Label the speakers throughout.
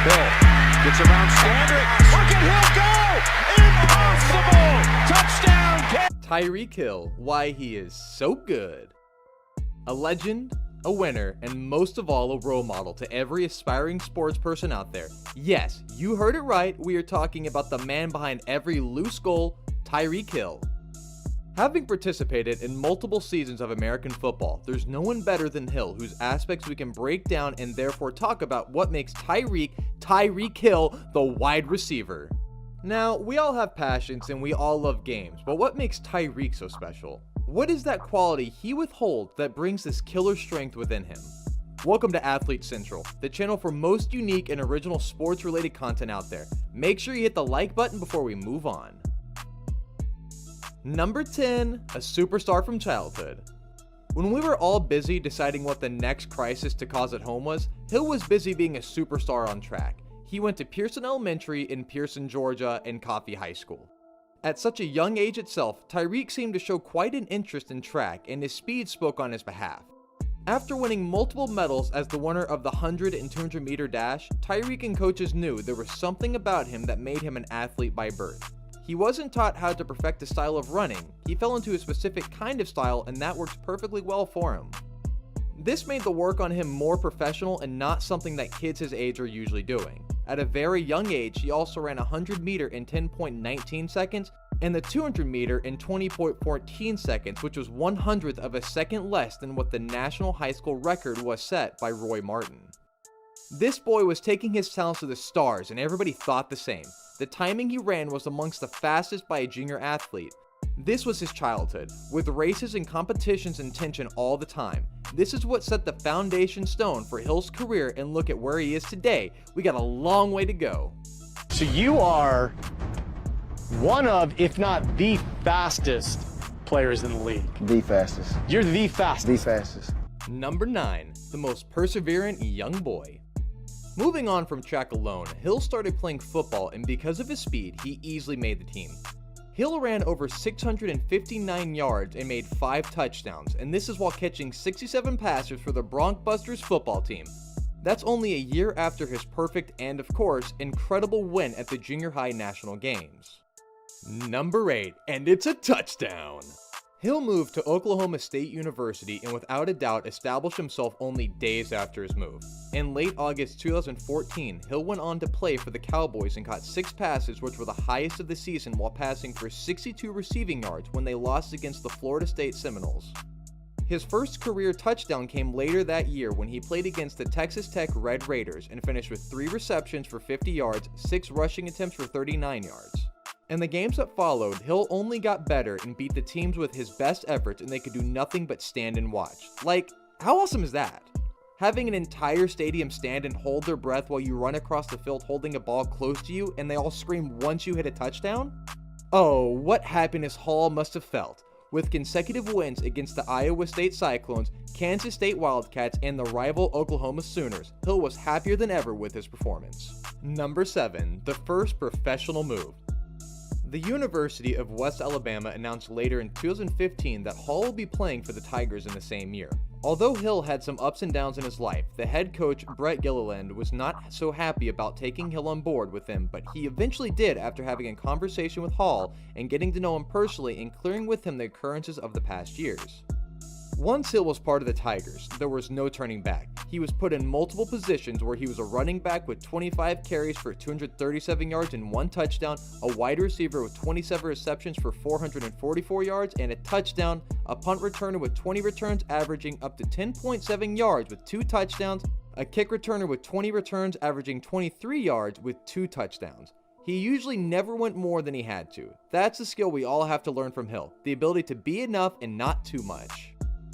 Speaker 1: Hill gets around Standard. Look at Hill go! Impossible! Touchdown!
Speaker 2: Tyreek Hill, why he is so good. A legend, a winner, and most of all, a role model to every aspiring sports person out there. Yes, you heard it right, we are talking about the man behind every loose goal, Tyreek Hill. Having participated in multiple seasons of American football, there's no one better than Hill whose aspects we can break down and therefore talk about what makes Tyreek Hill the wide receiver. Now, we all have passions and we all love games, but what makes Tyreek so special? What is that quality he withholds that brings this killer strength within him? Welcome to Athlete Central, the channel for most unique and original sports-related content out there. Make sure you hit the like button before we move on. Number 10, a superstar from childhood. When we were all busy deciding what the next crisis to cause at home was, Hill was busy being a superstar on track. He went to Pearson Elementary in Pearson, Georgia, and Coffee High School. At such a young age itself, Tyreek seemed to show quite an interest in track, and his speed spoke on his behalf. After winning multiple medals as the winner of the 100 and 200 meter dash, Tyreek and coaches knew there was something about him that made him an athlete by birth. He wasn't taught how to perfect a style of running, he fell into a specific kind of style and that worked perfectly well for him. This made the work on him more professional and not something that kids his age are usually doing. At a very young age, he also ran 100 meter in 10.19 seconds and the 200 meter in 20.14 seconds, which was 1/100th of a second less than what the national high school record was set by Roy Martin. This boy was taking his talents to the stars and everybody thought the same. The timing he ran was amongst the fastest by a junior athlete. This was his childhood, with races and competitions in tension all the time. This is what set the foundation stone for Hill's career, and look at where he is today. We got a long way to go.
Speaker 3: So you are one of, if not the fastest players in the league.
Speaker 4: The fastest.
Speaker 3: You're the fastest.
Speaker 4: The fastest.
Speaker 2: Number 9, the most perseverant young boy. Moving on from track alone, Hill started playing football, and because of his speed, he easily made the team. Hill ran over 659 yards and made 5 touchdowns, and this is while catching 67 passes for the Broncbusters football team. That's only a year after his perfect and, of course, incredible win at the junior high national games. Number 8, and it's a touchdown! Hill moved to Oklahoma State University and without a doubt established himself only days after his move. In late August 2014, Hill went on to play for the Cowboys and caught 6 passes, which were the highest of the season, while passing for 62 receiving yards when they lost against the Florida State Seminoles. His first career touchdown came later that year when he played against the Texas Tech Red Raiders and finished with 3 receptions for 50 yards, 6 rushing attempts for 39 yards. In the games that followed, Hill only got better and beat the teams with his best efforts, and they could do nothing but stand and watch. Like, how awesome is that? Having an entire stadium stand and hold their breath while you run across the field holding a ball close to you and they all scream once you hit a touchdown? Oh, what happiness Hall must have felt. With consecutive wins against the Iowa State Cyclones, Kansas State Wildcats, and the rival Oklahoma Sooners, Hill was happier than ever with his performance. Number 7, the first professional move. The University of West Alabama announced later in 2015 that Hall will be playing for the Tigers in the same year. Although Hill had some ups and downs in his life, the head coach Brett Gilliland was not so happy about taking Hill on board with him, but he eventually did after having a conversation with Hall and getting to know him personally and clearing with him the occurrences of the past years. Once Hill was part of the Tigers, there was no turning back. He was put in multiple positions where he was a running back with 25 carries for 237 yards and 1 touchdown, a wide receiver with 27 receptions for 444 yards and a touchdown, a punt returner with 20 returns averaging up to 10.7 yards with 2 touchdowns, a kick returner with 20 returns averaging 23 yards with 2 touchdowns. He usually never went more than he had to. That's the skill we all have to learn from Hill, the ability to be enough and not too much.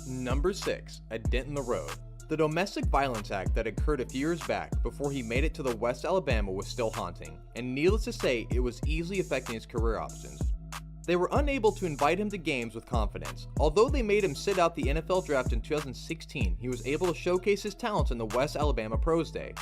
Speaker 2: Number 6, a dent in the road. The domestic violence act that occurred a few years back before he made it to the West Alabama was still haunting, and needless to say, it was easily affecting his career options. They were unable to invite him to games with confidence. Although they made him sit out the NFL draft in 2016, he was able to showcase his talents in the West Alabama Pros Day.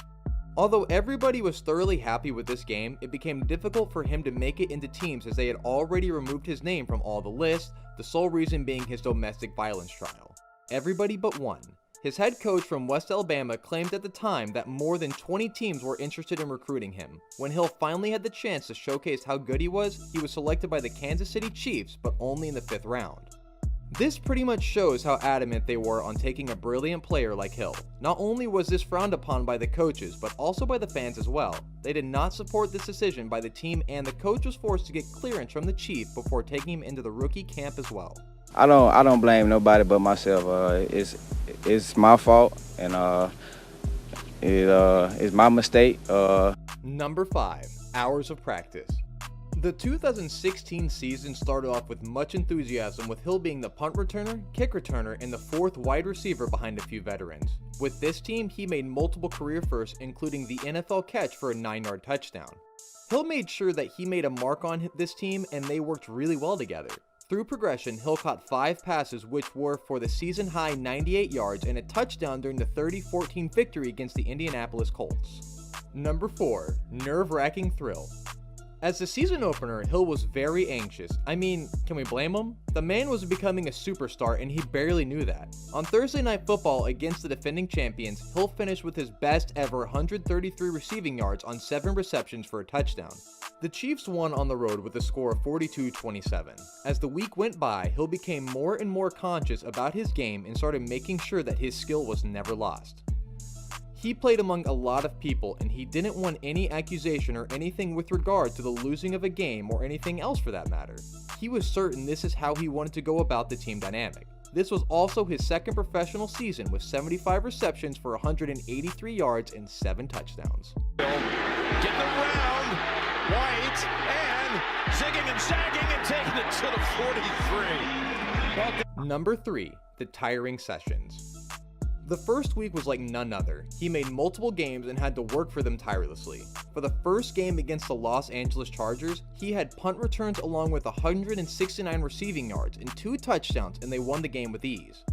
Speaker 2: Although everybody was thoroughly happy with this game, it became difficult for him to make it into teams as they had already removed his name from all the lists, the sole reason being his domestic violence trial. Everybody but one. His head coach from West Alabama claimed at the time that more than 20 teams were interested in recruiting him. When Hill finally had the chance to showcase how good he was selected by the Kansas City Chiefs, but only in the 5th round. This pretty much shows how adamant they were on taking a brilliant player like Hill. Not only was this frowned upon by the coaches, but also by the fans as well. They did not support this decision by the team, and the coach was forced to get clearance from the chief before taking him into the rookie camp as well.
Speaker 4: I don't blame nobody but myself. It's my fault, and it's my mistake.
Speaker 2: Number 5, hours of practice. The 2016 season started off with much enthusiasm, with Hill being the punt returner, kick returner, and the 4th wide receiver behind a few veterans. With this team, he made multiple career firsts, including the NFL catch for a 9-yard touchdown. Hill made sure that he made a mark on this team, and they worked really well together. Through progression, Hill caught 5 passes, which were for the season-high 98 yards and a touchdown during the 30-14 victory against the Indianapolis Colts. Number 4, nerve-wracking thrill. As the season opener, Hill was very anxious. I mean, can we blame him? The man was becoming a superstar, and he barely knew that. On Thursday Night Football against the defending champions, Hill finished with his best ever 133 receiving yards on 7 receptions for a touchdown. The Chiefs won on the road with a score of 42-27. As the week went by, Hill became more and more conscious about his game and started making sure that his skill was never lost. He played among a lot of people, and he didn't want any accusation or anything with regard to the losing of a game or anything else for that matter. He was certain this is how he wanted to go about the team dynamic. This was also his 2nd professional season with 75 receptions for 183 yards and 7 touchdowns.
Speaker 1: Getting around, White, and zigging and zagging and taking it to the 43.
Speaker 2: Number 3, the tiring sessions. The first week was like none other. He made multiple games and had to work for them tirelessly. For the first game against the Los Angeles Chargers, he had punt returns along with 169 receiving yards and 2 touchdowns, and they won the game with ease.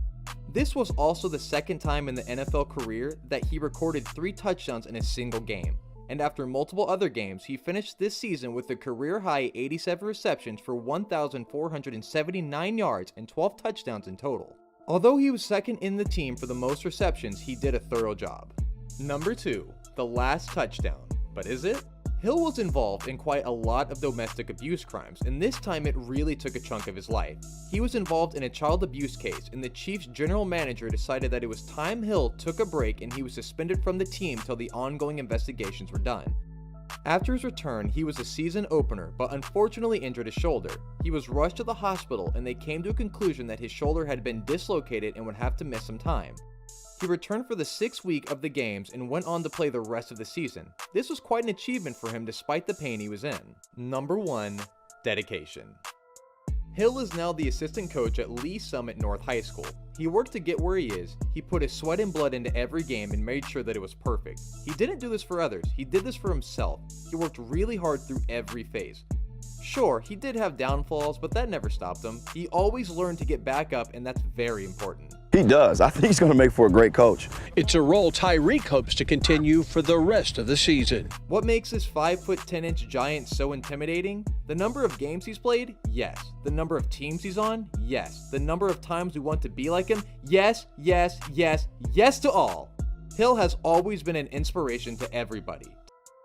Speaker 2: This was also the 2nd time in the NFL career that he recorded 3 touchdowns in a single game. And after multiple other games, he finished this season with a career-high 87 receptions for 1,479 yards and 12 touchdowns in total. Although he was 2nd in the team for the most receptions, he did a thorough job. Number 2, the last touchdown. But is it? Hill was involved in quite a lot of domestic abuse crimes, and this time it really took a chunk of his life. He was involved in a child abuse case, and the Chiefs' general manager decided that it was time Hill took a break, and he was suspended from the team till the ongoing investigations were done. After his return, he was a season opener, but unfortunately injured his shoulder. He was rushed to the hospital, and they came to a conclusion that his shoulder had been dislocated and would have to miss some time. He returned for the 6th week of the games and went on to play the rest of the season. This was quite an achievement for him despite the pain he was in. Number 1, dedication. Hill is now the assistant coach at Lee Summit North High School. He worked to get where he is. He put his sweat and blood into every game and made sure that it was perfect. He didn't do this for others, he did this for himself. He worked really hard through every phase. Sure, he did have downfalls, but that never stopped him. He always learned to get back up, and that's very important.
Speaker 5: He does. I think he's going to make for a great coach.
Speaker 6: It's a role Tyreek hopes to continue for the rest of the season.
Speaker 2: What makes this 5'10" giant so intimidating? The number of games he's played? Yes. The number of teams he's on? Yes. The number of times we want to be like him? Yes, yes, yes, yes to all. Hill has always been an inspiration to everybody.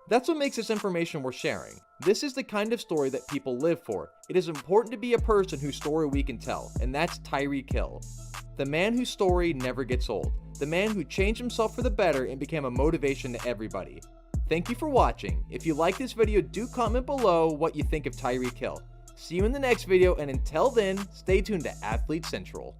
Speaker 2: That's what makes this information worth sharing. This is the kind of story that people live for. It is important to be a person whose story we can tell, and that's Tyreek Hill. The man whose story never gets old. The man who changed himself for the better and became a motivation to everybody. Thank you for watching. If you like this video, do comment below what you think of Tyreek Hill. See you in the next video, and until then, stay tuned to Athlete Central.